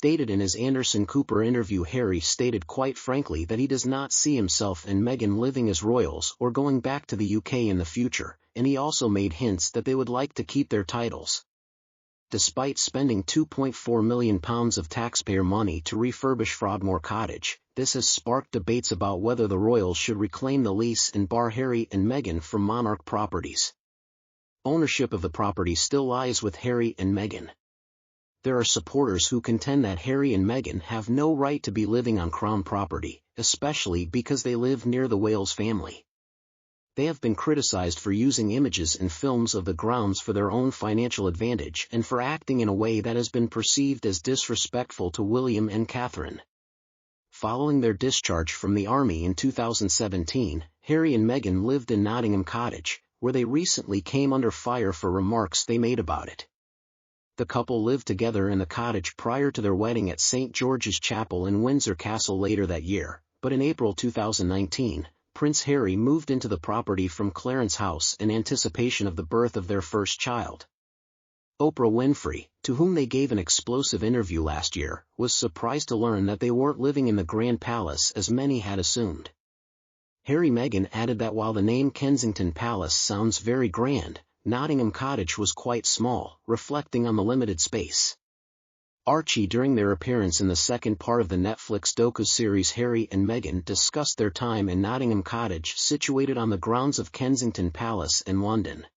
stated in his Anderson Cooper interview, Harry stated quite frankly that he does not see himself and Meghan living as royals or going back to the UK in the future, and he also made hints that they would like to keep their titles. Despite spending £2.4 million of taxpayer money to refurbish Frogmore Cottage, this has sparked debates about whether the royals should reclaim the lease and bar Harry and Meghan from Monarch Properties. Ownership of the property still lies with Harry and Meghan. There are supporters who contend that Harry and Meghan have no right to be living on Crown property, especially because they live near the Wales family. They have been criticized for using images and films of the grounds for their own financial advantage and for acting in a way that has been perceived as disrespectful to William and Catherine. Following their discharge from the army in 2017, Harry and Meghan lived in Nottingham Cottage, where they recently came under fire for remarks they made about it. The couple lived together in the cottage prior to their wedding at St. George's Chapel in Windsor Castle later that year, but in April 2019, Prince Harry moved into the property from Clarence House in anticipation of the birth of their first child. Oprah Winfrey, to whom they gave an explosive interview last year, was surprised to learn that they weren't living in the Grand Palace as many had assumed. Meghan added that while the name Kensington Palace sounds very grand, Nottingham Cottage was quite small, reflecting on the limited space. Archie, during their appearance in the second part of the Netflix docu-series Harry and Meghan, discussed their time in Nottingham Cottage situated on the grounds of Kensington Palace in London.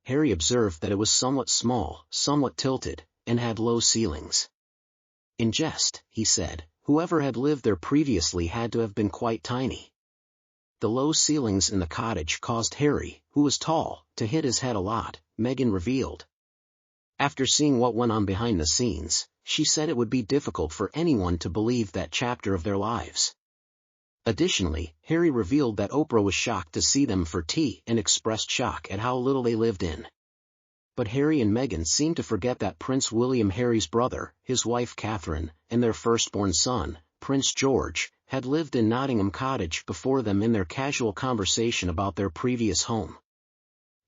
Harry observed that it was somewhat small, somewhat tilted, and had low ceilings. In jest, he said, whoever had lived there previously had to have been quite tiny. The low ceilings in the cottage caused Harry, who was tall, to hit his head a lot, Meghan revealed. After seeing what went on behind the scenes, she said it would be difficult for anyone to believe that chapter of their lives. Additionally, Harry revealed that Oprah was shocked to see them for tea and expressed shock at how little they lived in. But Harry and Meghan seem to forget that Prince William, Harry's brother, his wife Catherine, and their firstborn son, Prince George, had lived in Nottingham Cottage before them in their casual conversation about their previous home.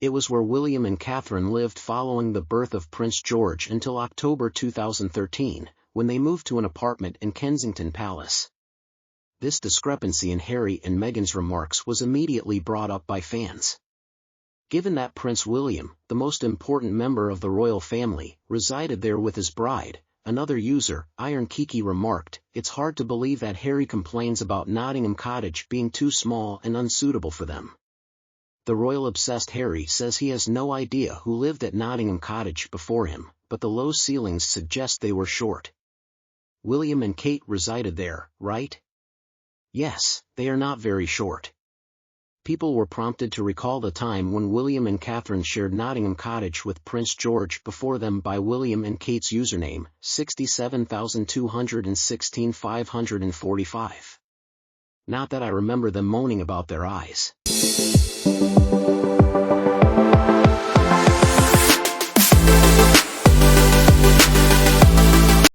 It was where William and Catherine lived following the birth of Prince George until October 2013, when they moved to an apartment in Kensington Palace. This discrepancy in Harry and Meghan's remarks was immediately brought up by fans. Given that Prince William, the most important member of the royal family, resided there with his bride, another user, Iron Kiki, remarked, "It's hard to believe that Harry complains about Nottingham Cottage being too small and unsuitable for them." The royal-obsessed Harry says he has no idea who lived at Nottingham Cottage before him, but the low ceilings suggest they were short. William and Kate resided there, right? Yes, they are not very short. People were prompted to recall the time when William and Catherine shared Nottingham Cottage with Prince George before them by William and Kate's username, 67,216,545. Not that I remember them moaning about their eyes.